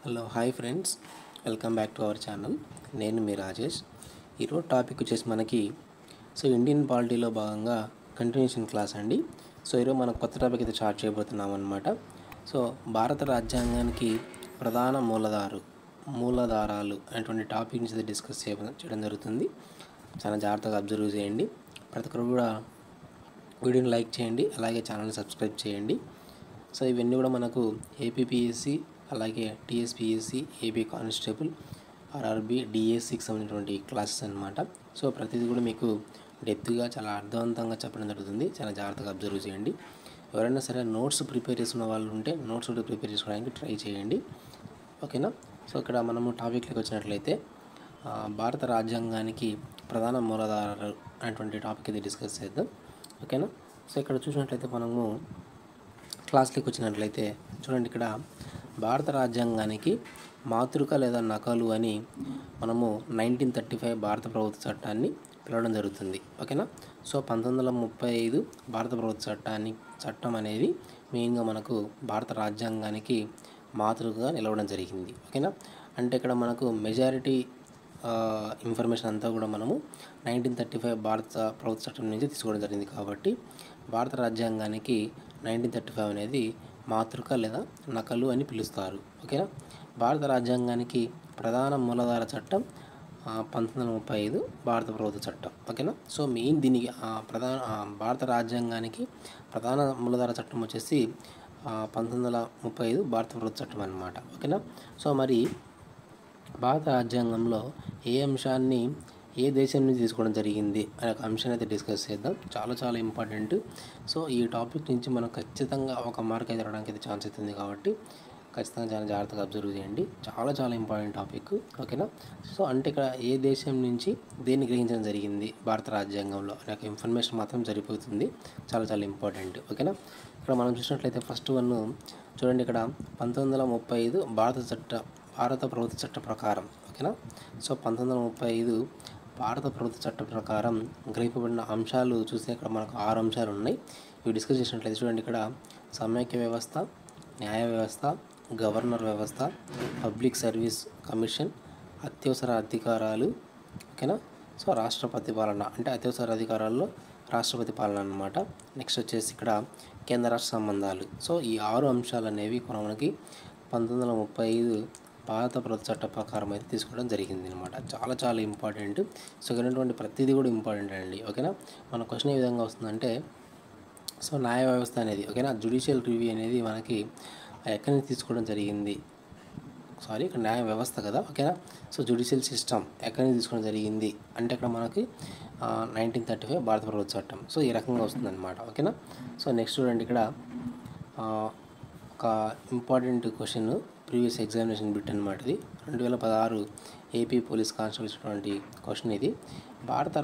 Hello hi friends, welcome back to our channel. నేను మీ రాజేష్. ఈరోజు topic వచ్చేసి మనకి ఇండియన్ పాలిటీలో భాగంగా కంటిన్యూషన్ క్లాస్ అండి. ఈరోజు మనం కొత్త టాపిక్ అయితే స్టార్ట్ చేయబోతున్నాం అనమాట. భారత రాజ్యాంగానికి ప్రధాన మూలధారాలు అనేటువంటి టాపిక్ నుంచి డిస్కస్ చేయడం జరుగుతుంది. చాలా జాగ్రత్తగా అబ్జర్వ్ చేయండి. ప్రతి ఒక్కరు కూడా వీడియోని లైక్ చేయండి, అలాగే ఛానల్ని సబ్స్క్రైబ్ చేయండి. ఇవన్నీ కూడా మనకు ఏపీపీఎస్సి, అలాగే టీఎస్పీఎస్సి, ఏపీ కానిస్టేబుల్, ఆర్ఆర్బీ, డిఎస్సికి సంబంధించినటువంటి క్లాసెస్ అనమాట. ప్రతిదీ కూడా మీకు డెప్త్గా చాలా అర్థవంతంగా చెప్పడం జరుగుతుంది. చాలా జాగ్రత్తగా అబ్జర్వ్ చేయండి. ఎవరైనా సరే నోట్స్ ప్రిపేర్ చేసుకున్న వాళ్ళు ఉంటే నోట్స్ కూడా ప్రిపేర్ చేసుకోవడానికి ట్రై చేయండి, ఓకేనా. ఇక్కడ మనము టాపిక్లోకి వచ్చినట్లయితే భారత రాజ్యాంగానికి ప్రధాన మూలాధారాలు అనేటువంటి టాపిక్ అయితే డిస్కస్ చేద్దాం, ఓకేనా. ఇక్కడ చూసినట్లయితే మనము క్లాస్లోకి వచ్చినట్లయితే చూడండి, ఇక్కడ భారత రాజ్యాంగానికి మాతృక లేదా నకలు అని మనము 1935 భారత ప్రభుత్వ చట్టాన్ని పిలవడం జరుగుతుంది, ఓకేనా. 1935 భారత ప్రభుత్వ చట్టం అనేది మెయిన్గా మనకు భారత రాజ్యాంగానికి మాతృకగా నిలవడం జరిగింది, ఓకేనా. అంటే ఇక్కడ మనకు మెజారిటీ ఇన్ఫర్మేషన్ అంతా కూడా మనము 1935 భారత ప్రభుత్వ చట్టం నుంచి తీసుకోవడం జరిగింది. కాబట్టి భారత రాజ్యాంగానికి 1935 అనేది మాతృక లేదా నకలు అని పిలుస్తారు, ఓకేనా. భారత రాజ్యాంగానికి ప్రధాన మూలాధార చట్టం 1935 భారత ప్రభుత్వ చట్టం, ఓకేనా. మెయిన్ దీనికి భారత రాజ్యాంగానికి ప్రధాన మూలాధార చట్టం వచ్చేసి 1935 భారత ప్రభుత్వ చట్టం అన్నమాట, ఓకేనా. మరి భారత రాజ్యాంగంలో ఏ అంశాన్ని ఏ దేశం నుంచి తీసుకోవడం జరిగింది అనే ఒక అంశాన్ని అయితే డిస్కస్ చేద్దాం. చాలా ఇంపార్టెంట్. ఈ టాపిక్ నుంచి మనం ఖచ్చితంగా ఒక మార్క్ అయితే రావడానికి అయితే ఛాన్స్ అవుతుంది. కాబట్టి ఖచ్చితంగా చాలా జాగ్రత్తగా అబ్జర్వ్ చేయండి. చాలా ఇంపార్టెంట్ టాపిక్, ఓకేనా. అంటే ఇక్కడ ఏ దేశం నుంచి దేన్ని గ్రహించడం జరిగింది భారత రాజ్యాంగంలో అనే ఒక ఇన్ఫర్మేషన్ మాత్రం సరిపోతుంది. చాలా ఇంపార్టెంట్, ఓకేనా. ఇక్కడ మనం చూసినట్లయితే ఫస్ట్ వన్ చూడండి. ఇక్కడ 1935 భారత ప్రభుత్వ చట్ట ప్రకారం, ఓకేనా. 1935 భారత ప్రభుత్వ చట్ట ప్రకారం గ్రహింపబడిన అంశాలు చూస్తే ఇక్కడ మనకు 6 అంశాలు ఉన్నాయి. ఇవి డిస్కస్ చేసినట్లయితే చూడండి, ఇక్కడ సమైక్య వ్యవస్థ, న్యాయ వ్యవస్థ, గవర్నర్ వ్యవస్థ, పబ్లిక్ సర్వీస్ కమిషన్, అత్యవసర అధికారాలు, ఓకేనా. రాష్ట్రపతి పాలన అంటే అత్యవసర అధికారాల్లో రాష్ట్రపతి పాలన అన్నమాట. నెక్స్ట్ వచ్చేసి ఇక్కడ కేంద్ర రాష్ట్ర సంబంధాలు. ఈ 6 అంశాలు అనేవి మనకి 1935 భారత ప్రభుత్వ చట్ట ప్రకారం అయితే తీసుకోవడం జరిగింది అనమాట. చాలా ఇంపార్టెంట్. ఇక్కడ ప్రతిదీ కూడా ఇంపార్టెంట్ అండి, ఓకేనా. మన క్వశ్చన్ ఏ విధంగా వస్తుందంటే న్యాయ వ్యవస్థ అనేది, ఓకేనా, జ్యుడిషియల్ రివ్యూ అనేది మనకి ఎక్కడి నుంచి తీసుకోవడం జరిగింది, ఇక్కడ న్యాయ వ్యవస్థ కదా, ఓకేనా. జ్యుడిషియల్ సిస్టమ్ ఎక్కడి నుంచి తీసుకోవడం జరిగింది అంటే ఇక్కడ మనకి 1935 భారత ప్రభుత్వ చట్టం. ఈ రకంగా వస్తుంది అనమాట, ఓకేనా. నెక్స్ట్ చూడండి, ఇక్కడ ఒక important question previous examination bit అనమాట. ఇది 2016 ఏపీ పోలీస్ కానిస్టేబుల్ ఇచ్చినటువంటి క్వశ్చన్. ఇది భారత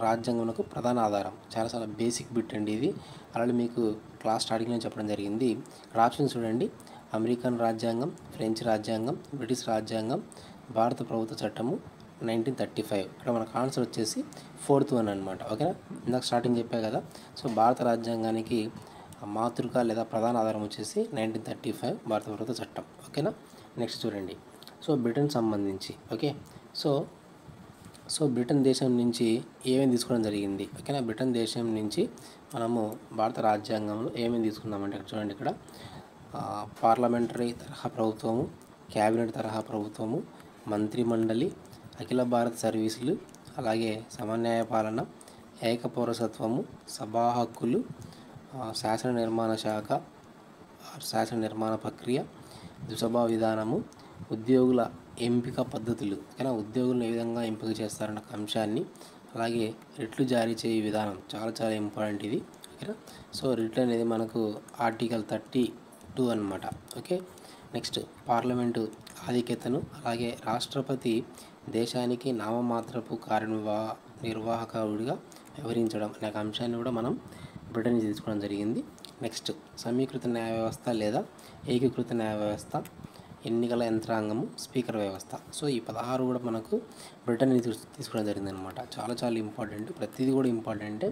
రాజ్యాంగంకు ప్రధాన ఆధారం. చాలా బేసిక్ బిట్ అండి ఇది. అలాగే మీకు క్లాస్ స్టార్టింగ్లో చెప్పడం జరిగింది. ఇక్కడ ఆప్షన్స్ చూడండి: అమెరికన్ రాజ్యాంగం, ఫ్రెంచ్ రాజ్యాంగం, బ్రిటిష్ రాజ్యాంగం, భారత ప్రభుత్వ చట్టము 1935. ఇక్కడ మనకు ఆన్సర్ వచ్చేసి 4th వన్ అనమాట, ఓకేనా. ఇందాక స్టార్టింగ్ చెప్పా కదా. భారత రాజ్యాంగానికి మాతృక లేదా ప్రధాన ఆధారం వచ్చేసి 1935 భారత ప్రభుత్వ చట్టం, ఓకేనా. నెక్స్ట్ చూడండి, బ్రిటన్ సంబంధించి, ఓకే. బ్రిటన్ దేశం నుంచి ఏమేమి తీసుకోవడం జరిగింది, ఓకేనా. బ్రిటన్ దేశం నుంచి మనము భారత రాజ్యాంగంలో ఏమేమి తీసుకున్నామంటే ఇక్కడ చూడండి, ఇక్కడ పార్లమెంటరీ తరహా ప్రభుత్వము, క్యాబినెట్ తరహా ప్రభుత్వము, మంత్రిమండలి, అఖిల భారత సర్వీసులు, అలాగే సమన్యాయ పాలన, ఏక పౌరసత్వము, సభా హక్కులు, శాసన నిర్మాణ శాఖ, శాసన నిర్మాణ ప్రక్రియ, ద్విసభా విధానము, ఉద్యోగుల ఎంపిక పద్ధతులు, ఓకేనా. ఉద్యోగులను ఏ విధంగా ఎంపిక చేస్తారన్న అంశాన్ని, అలాగే రిట్లు జారీ చేయే విధానం చాలా ఇంపార్టెంట్ ఇది, ఓకేనా. రిట్ అనేది మనకు ఆర్టికల్ 32 అనమాట, ఓకే. నెక్స్ట్ పార్లమెంటు ఆధిక్యతను, అలాగే రాష్ట్రపతి దేశానికి నామమాత్రపు కార్యనిర్వాహకుడిగా వ్యవహరించడం అనే అంశాన్ని కూడా మనం బ్రిటన్ నుంచి తీసుకోవడం జరిగింది. నెక్స్ట్ సమీకృత న్యాయ వ్యవస్థ లేదా ఏకీకృత న్యాయ వ్యవస్థ, ఎన్నికల యంత్రాంగము, స్పీకర్ వ్యవస్థ. ఈ 16 కూడా మనకు బ్రిటన్ నుంచి తీసుకోవడం జరిగింది అనమాట. చాలా ఇంపార్టెంట్. ప్రతిదీ కూడా ఇంపార్టెంటే.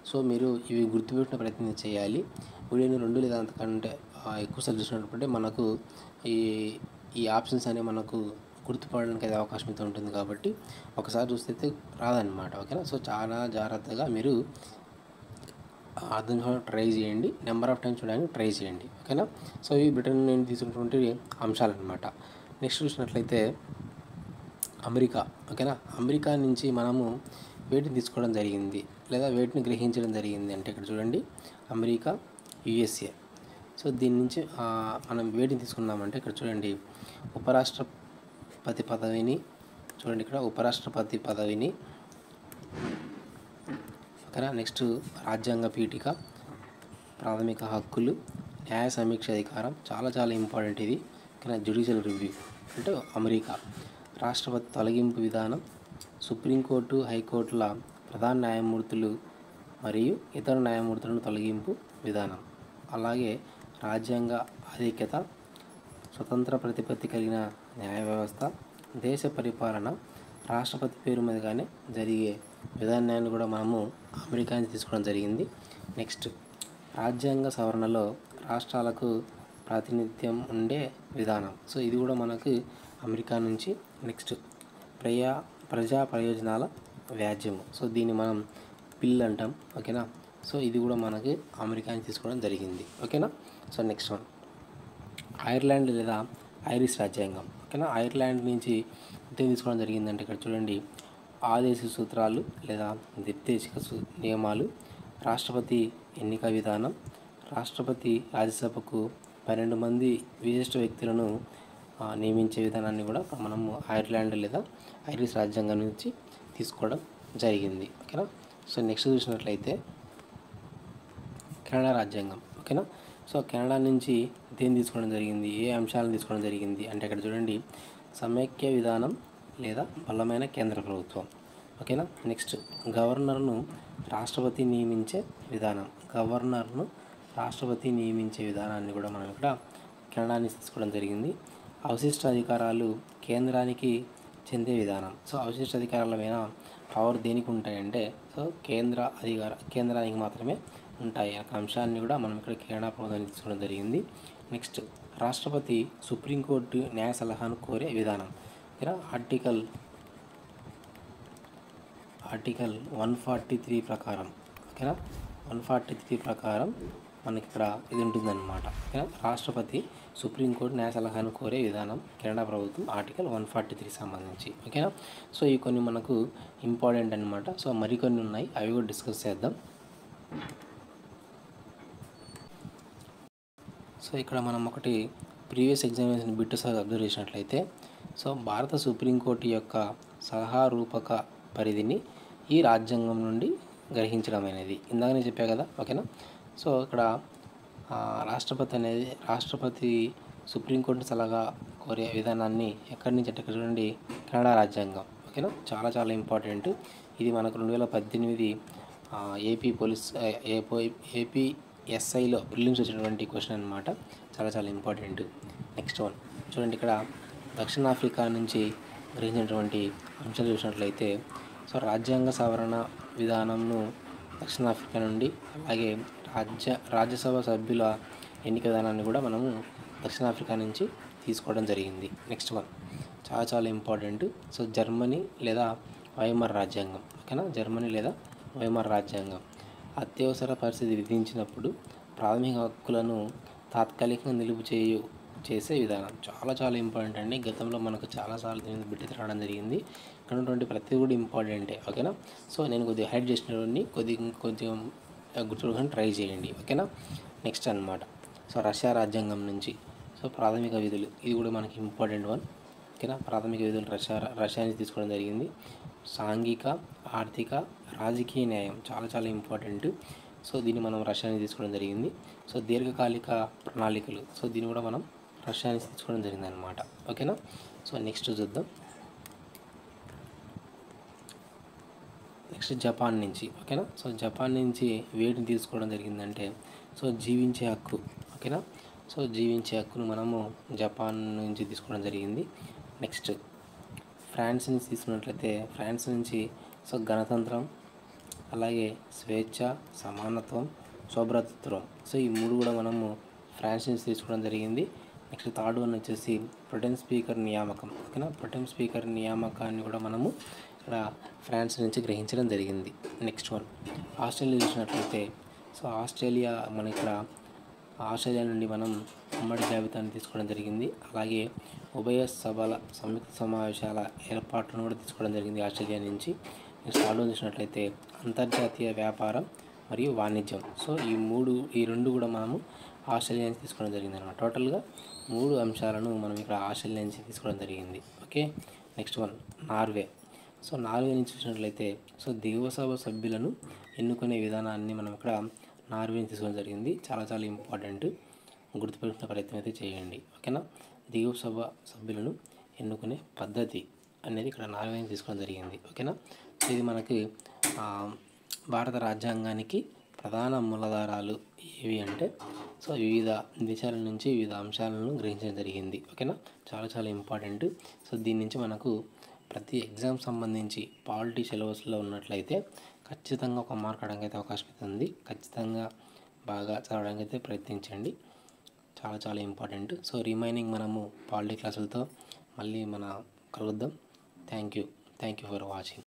సో మీరు ఇవి గుర్తుపెట్టిన ప్రయత్నం చేయాలి. వీడియోని 2 లేదా అంతకంటే ఎక్కువసార్లు చూసినట్టుంటే మనకు ఈ ఈ ఆప్షన్స్ అనేవి మనకు గుర్తుపడడానికి అయితే అవకాశం అయితే ఉంటుంది కాబట్టి ఒకసారి చూస్తే అయితే రాదనమాట. ఓకేనా. సో చాలా జాగ్రత్తగా మీరు అర్థం చేసుకోవడానికి ట్రై చేయండి. నెంబర్ ఆఫ్ టైమ్స్ చూడడానికి ట్రై చేయండి. ఓకేనా. సో ఇవి బ్రిటన్ నుండి తీసుకున్నటువంటి అంశాలు అనమాట. నెక్స్ట్ చూసినట్లయితే అమెరికా. ఓకేనా. అమెరికా నుంచి మనము వేటిని తీసుకోవడం జరిగింది లేదా వేటిని గ్రహించడం జరిగింది అంటే ఇక్కడ చూడండి అమెరికా, యుఎస్ఏ. సో దీని నుంచి మనం వేటిని తీసుకున్నామంటే ఇక్కడ చూడండి ఉపరాష్ట్రపతి పదవిని చూడండి, ఇక్కడ ఉపరాష్ట్రపతి పదవిని. ఓకేనా. నెక్స్ట్ రాజ్యాంగ పీఠిక, ప్రాథమిక హక్కులు, న్యాయ సమీక్ష అధికారం, చాలా చాలా ఇంపార్టెంట్ ఇది. ఓకేనా. జ్యుడిషియల్ రివ్యూ అంటే అమెరికా. రాష్ట్రపతి తొలగింపు విధానం, సుప్రీంకోర్టు, హైకోర్టుల ప్రధాన న్యాయమూర్తులు మరియు ఇతర న్యాయమూర్తులను తొలగింపు విధానం, అలాగే రాజ్యాంగ ఆధిక్యత, స్వతంత్ర ప్రతిపత్తి కలిగిన న్యాయ వ్యవస్థ, దేశ పరిపాలన, రాష్ట్రపతి పేరు మీదగానే జరిగే విధానాన్ని కూడా మనము అమెరికా నుంచి తీసుకోవడం జరిగింది. నెక్స్ట్ రాజ్యాంగ సవరణలో రాష్ట్రాలకు ప్రాతినిధ్యం ఉండే విధానం. సో ఇది కూడా మనకు అమెరికా నుంచి. నెక్స్ట్ ప్రజా ప్రయోజనాల వ్యాజ్యము. సో దీన్ని మనం పిల్ అంటాం. ఓకేనా. సో ఇది కూడా మనకి అమెరికా నుంచి తీసుకోవడం జరిగింది. ఓకేనా. సో నెక్స్ట్ వన్ ఐర్లాండ్ లేదా ఐరిష్ రాజ్యాంగం. ఓకేనా. ఐర్లాండ్ నుంచి ఇంతే తీసుకోవడం జరిగిందంటే ఇక్కడ చూడండి ఆదేశ సూత్రాలు లేదా నిర్దేశిక నియమాలు, రాష్ట్రపతి ఎన్నిక విధానం, రాష్ట్రపతి రాజ్యసభకు 12 మంది విశిష్ట వ్యక్తులను నియమించే విధానాన్ని కూడా మనము ఐర్లాండ్ లేదా ఐరిష్ రాజ్యాంగం నుంచి తీసుకోవడం జరిగింది. ఓకేనా. సో నెక్స్ట్ చూసినట్లయితే కెనడా రాజ్యాంగం. ఓకేనా. సో కెనడా నుంచి దేన్ని తీసుకోవడం జరిగింది, ఏ అంశాలను తీసుకోవడం జరిగింది అంటే ఇక్కడ చూడండి సమైక్య విధానం లేదా బలమైన కేంద్ర ప్రభుత్వం. ఓకేనా. నెక్స్ట్ గవర్నర్ను రాష్ట్రపతి నియమించే విధానం. గవర్నర్ను రాష్ట్రపతి నియమించే విధానాన్ని కూడా మనం ఇక్కడ కెనడా నుంచి తీసుకోవడం జరిగింది. అవశిష్ట అధికారాలు కేంద్రానికి చెందే విధానం. సో అవశిష్ట అధికారాల మీద పవర్ దేనికి ఉంటాయంటే సో కేంద్రానికి మాత్రమే ఉంటాయి. ఆ అంశాన్ని కూడా మనం ఇక్కడ కెనడా ప్రభుత్వాన్ని తీసుకోవడం జరిగింది. నెక్స్ట్ రాష్ట్రపతి సుప్రీంకోర్టు న్యాయ సలహాను కోరే విధానం. ఇక్కడ ఆర్టికల్ 143 ప్రకారం. ఓకేనా. 143 ప్రకారం మనకి ఇక్కడ ఇది ఉంటుందన్నమాట. ఓకేనా. రాష్ట్రపతి సుప్రీంకోర్టు న్యాయ సలహాను కోరే విధానం కెనడా ప్రభుత్వం ఆర్టికల్ 143 సంబంధించి. ఓకేనా. సో ఇవి కొన్ని మనకు ఇంపార్టెంట్ అనమాట. సో మరికొన్ని ఉన్నాయి, అవి కూడా డిస్కస్ చేద్దాం. సో ఇక్కడ మనం ఒకటి ప్రీవియస్ ఎగ్జామినేషన్ బిట్ అబ్జర్వ్ చేసినట్లయితే సో భారత సుప్రీంకోర్టు యొక్క సలహా రూపక పరిధిని ఈ రాజ్యాంగం నుండి గ్రహించడం అనేది ఇందాక నేను చెప్పా కదా. ఓకేనా. సో ఇక్కడ రాష్ట్రపతి సుప్రీంకోర్టు సలహా కోరే విధానాన్ని ఎక్కడి నుంచి అంటే ఇక్కడ చూడండి కెనడా రాజ్యాంగం. ఓకేనా. చాలా చాలా ఇంపార్టెంట్ ఇది. మనకు 2018 ఏపీఎస్ఐలో ప్రిలిమ్స్ వచ్చినటువంటి క్వశ్చన్ అనమాట. చాలా చాలా ఇంపార్టెంట్. నెక్స్ట్ వన్ చూడండి ఇక్కడ దక్షిణాఫ్రికా నుంచి గ్రహించినటువంటి అంశాలు చూసినట్లయితే సో రాజ్యాంగ సవరణ విధానంను దక్షిణాఫ్రికా నుండి, అలాగే రాజ్యసభ సభ్యుల ఎన్నిక విధానాన్ని కూడా మనము దక్షిణాఫ్రికా నుంచి తీసుకోవడం జరిగింది. నెక్స్ట్ వన్ చాలా చాలా ఇంపార్టెంట్. సో జర్మనీ లేదా వైమర్ రాజ్యాంగం. ఓకేనా. జర్మనీ లేదా వైమర్ రాజ్యాంగం అత్యవసర పరిస్థితి విధించినప్పుడు ప్రాథమిక హక్కులను తాత్కాలికంగా నిలుపు చేసే విధానం. చాలా చాలా ఇంపార్టెంట్ అండి. గతంలో మనకు చాలాసార్లు దీని బిట్ రావడం జరిగింది. ఇక్కడ ఉన్నటువంటి ప్రతి కూడా ఇంపార్టెంటే. ఓకేనా. సో నేను కొద్దిగా హైడ్ చేసినవన్నీ కొద్దిగా గుర్తుపెట్టుకొని ట్రై చేయండి. ఓకేనా. నెక్స్ట్ అనమాట సో రష్యా రాజ్యాంగం నుంచి సో ప్రాథమిక విధులు, ఇది కూడా మనకి ఇంపార్టెంట్ వన్. ఓకేనా. ప్రాథమిక విధులు రష్యా నుంచి తీసుకోవడం జరిగింది. సాంఘిక, ఆర్థిక, రాజకీయ న్యాయం చాలా చాలా ఇంపార్టెంట్. సో దీన్ని మనం రష్యా నుంచి తీసుకోవడం జరిగింది. సో దీర్ఘకాలిక ప్రణాళికలు, సో దీన్ని కూడా మనం రష్యా నుంచి తీసుకోవడం జరిగింది అనమాట. ఓకేనా. సో నెక్స్ట్ చూద్దాం. నెక్స్ట్ జపాన్ నుంచి. ఓకేనా. సో జపాన్ నుంచి వేటిని తీసుకోవడం జరిగిందంటే సో జీవించే హక్కు. ఓకేనా. సో జీవించే హక్కును మనము జపాన్ నుంచి తీసుకోవడం జరిగింది. నెక్స్ట్ ఫ్రాన్స్ నుంచి తీసుకున్నట్లయితే ఫ్రాన్స్ నుంచి సో గణతంత్రం, అలాగే స్వేచ్ఛ, సమానత్వం, సౌభ్రాతృత్వం. సో ఈ మూడు కూడా మనము ఫ్రాన్స్ నుంచి తీసుకోవడం జరిగింది. నెక్స్ట్ థర్డ్ వన్ వచ్చేసి ప్రొటెం స్పీకర్ నియామకం. ఓకేనా, ప్రొటెం స్పీకర్ నియామకాన్ని కూడా మనము ఇక్కడ ఫ్రాన్స్ నుంచి గ్రహించడం జరిగింది. నెక్స్ట్ వన్ ఆస్ట్రేలియా చూసినట్లయితే, సో ఆస్ట్రేలియా మన ఇక్కడ ఆస్ట్రేలియా నుండి మనం ఉమ్మడి జాబితాను తీసుకోవడం జరిగింది. అలాగే ఉభయ సభల సంయుక్త సమావేశాల ఏర్పాటును కూడా తీసుకోవడం జరిగింది ఆస్ట్రేలియా నుంచి. నెక్స్ట్ థర్డ్ చూసినట్లయితే అంతర్జాతీయ వ్యాపారం మరియు వాణిజ్యం. సో ఈ రెండు కూడా మనము ఆస్ట్రేలియా నుంచి తీసుకోవడం జరిగింది అన్నమాట. టోటల్గా 3 అంశాలను మనం ఇక్కడ ఆస్ట్రేలియా నుంచి తీసుకోవడం జరిగింది. Okay, next one Norway. So Norway నుంచి చూసినట్లయితే, సో దిగువ సభ సభ్యులను ఎన్నుకునే విధానాన్ని మనం ఇక్కడ నార్వే నుంచి తీసుకోవడం జరిగింది. చాలా చాలా ఇంపార్టెంట్, గుర్తుపెట్టుకునే ప్రయత్నం అయితే చేయండి. ఓకేనా, దిగువ సభ సభ్యులను ఎన్నుకునే పద్ధతి అనేది ఇక్కడ నార్వే నుంచి తీసుకోవడం జరిగింది. ఓకేనా, సో ఇది మనకి భారత రాజ్యాంగానికి ప్రధాన మూలాధారాలు ఏవి అంటే, సో వివిధ దేశాల నుంచి వివిధ అంశాలను గ్రహించడం జరిగింది. ఓకేనా, చాలా చాలా ఇంపార్టెంట్. సో దీని నుంచి మనకు ప్రతి ఎగ్జామ్ సంబంధించి పాలిటీ సిలబస్లో ఉన్నట్లయితే ఖచ్చితంగా ఒక మార్క్ అడగడానికి అయితే అవకాశం అయితే ఉంది. ఖచ్చితంగా బాగా చదవడానికి అయితే ప్రయత్నించండి, చాలా చాలా ఇంపార్టెంట్. సో రిమైనింగ్ మనము పాలిటీ క్లాసులతో మళ్ళీ కలుద్దాం. Thank you for watching.